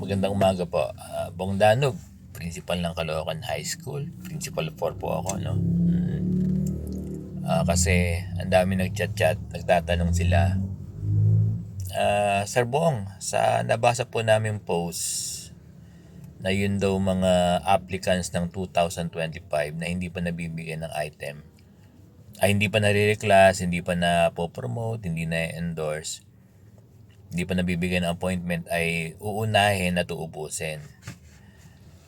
Magandang umaga po. Bong Danog, principal ng Caloocan High School. Principal 4 po ako, no? Kasi ang dami nagchat-chat, nagtatanong sila. Sir Bong, sa nabasa po namin post na yun daw mga applicants ng 2025 na hindi pa nabibigyan ng item. Hindi pa nare-reclass, hindi pa na po-promote, hindi na endorse, hindi pa nabibigyan ng appointment ay uunahin at uubusin.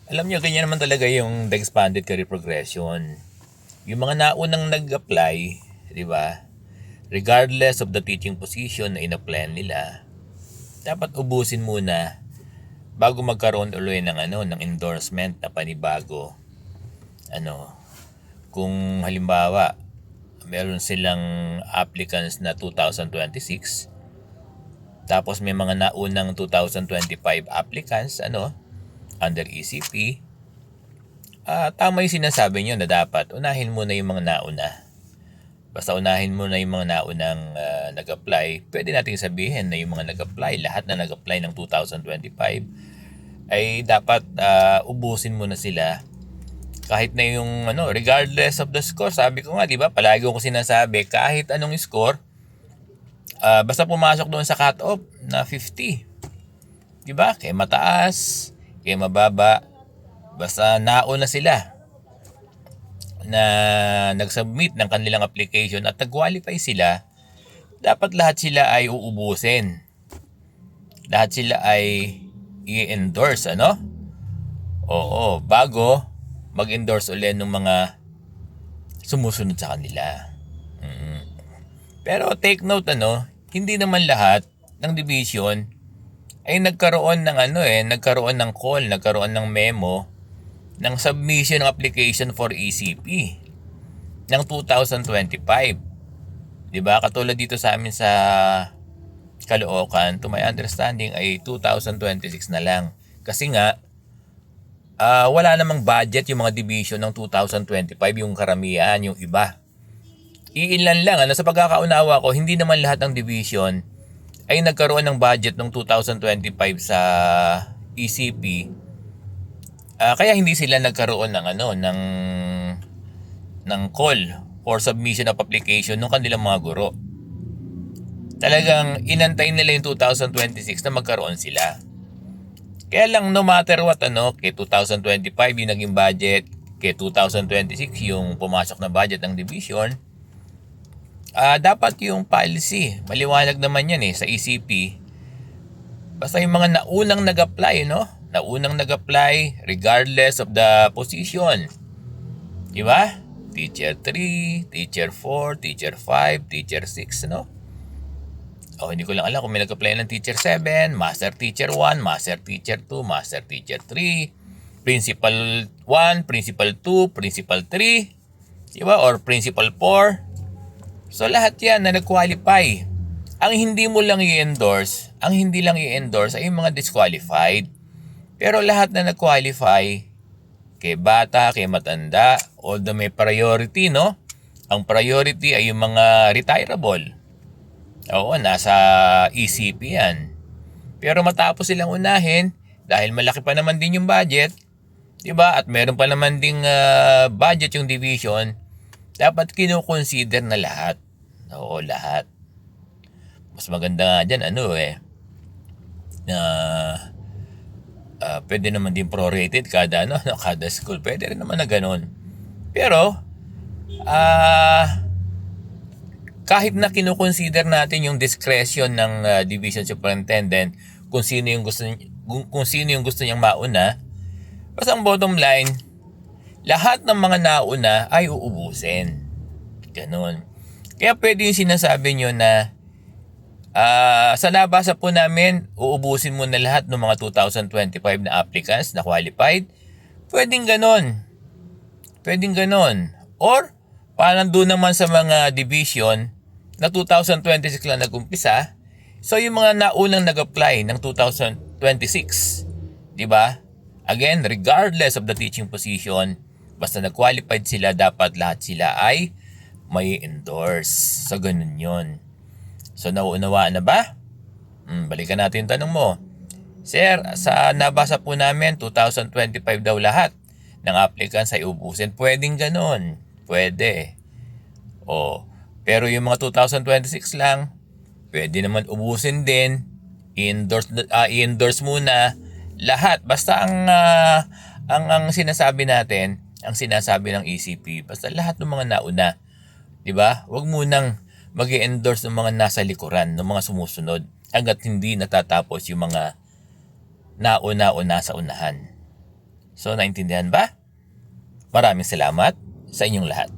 Alam nyo, ganyan naman talaga yung the expanded career progression. Yung mga naunang nag-apply, di ba? Regardless of the teaching position na ina-plan nila, dapat ubusin muna bago magkaroon ulit ng endorsement na panibago. Kung halimbawa, meron silang applicants na 2026, tapos may mga naunang 2025 applicants under ECP, tama yung sinasabi nyo na dapat unahin muna yung mga nauna. Basta unahin muna yung mga naunang nag-apply. Pwede nating sabihin na yung mga nag-apply, lahat na nag-apply ng 2025 ay dapat ubusin muna sila. Kahit na yung regardless of the score, sabi ko nga, di ba, palagi ko sinasabi, kahit anong score, basta pumasok doon sa cut-off na 50. Di ba? Kaya mataas, kaya mababa, basta nauna sila na nag-submit ng kanilang application at nag-qualify sila, dapat lahat sila ay uubusin. Lahat sila ay i-endorse, Oo, bago mag-endorse ulit ng mga sumusunod sa kanila. Pero take note, hindi naman lahat ng division ay nagkaroon ng nagkaroon ng call, nagkaroon ng memo ng submission ng application for ECP ng 2025. 'Di ba? Katulad dito sa amin sa Caloocan, to my understanding ay 2026 na lang. Kasi nga wala namang budget yung mga division ng 2025, yung karamihan, yung iba. Iilan lang, sa pagkakaunawa ko, hindi naman lahat ng division ay nagkaroon ng budget ng 2025 sa ECP. Kaya hindi sila nagkaroon ng call for submission of application ng kanilang mga guro. Talagang inantay nila yung 2026 na magkaroon sila. Kaya lang no matter what, kay 2025 yung naging budget, kay 2026 yung pumasok na budget ng division, dapat yung policy, maliwanag naman yan sa ECP. Basta yung mga naunang nag-apply, naunang nag-apply regardless of the position. Di ba? Teacher 3, Teacher 4, Teacher 5, Teacher 6, hindi ko lang alam kung may nag-apply ng Teacher 7, Master Teacher 1, Master Teacher 2, Master Teacher 3, Principal 1, Principal 2, Principal 3, di ba? Or Principal 4. So lahat yan na nag-qualify. Ang hindi lang i-endorse ay yung mga disqualified. Pero lahat na nag-qualify, kay bata, kay matanda, although may priority, Ang priority ay yung mga retirable. Oo, nasa ECP yan. Pero matapos silang unahin, dahil malaki pa naman din yung budget, diba? At meron pa naman ding budget yung division, dapat kino-consider na lahat. Oo, lahat. Mas maganda nga dyan, na pwede naman din prorated kada, kada school. Pwede rin naman na ganun. Pero, kahit na kino-consider natin yung discretion ng division superintendent kung sino yung gusto niyang mauna, basta ang bottom line, lahat ng mga nauna ay uubusin. Ganun. Kaya pwede yung sinasabi nyo na sa nabasa po namin, uubusin mo na lahat ng mga 2025 na applicants na qualified. Pwedeng ganon. Or, parang doon naman sa mga division na 2026 lang nag-umpisa, so yung mga naunang nag-apply ng 2026, di ba? Again, regardless of the teaching position, basta nag-qualified sila, dapat lahat sila ay may endorse. So, ganun yun. So, nauunawaan na ba? Balikan natin yung tanong mo. Sir, sa nabasa po namin, 2025 daw lahat ng applicants ay ubusin. Pwedeng ganon. Pwede. O, pero yung mga 2026 lang, pwede naman ubusin din. I-endorse muna lahat. Basta ang sinasabi natin, ang sinasabi ng ECP, basta lahat ng mga nauna. 'Di ba? Huwag munang mag-endorse ng mga nasa likuran, ng mga sumusunod hangga't hindi natatapos yung mga nauna-una sa unahan. So, naintindihan ba? Maraming salamat sa inyong lahat.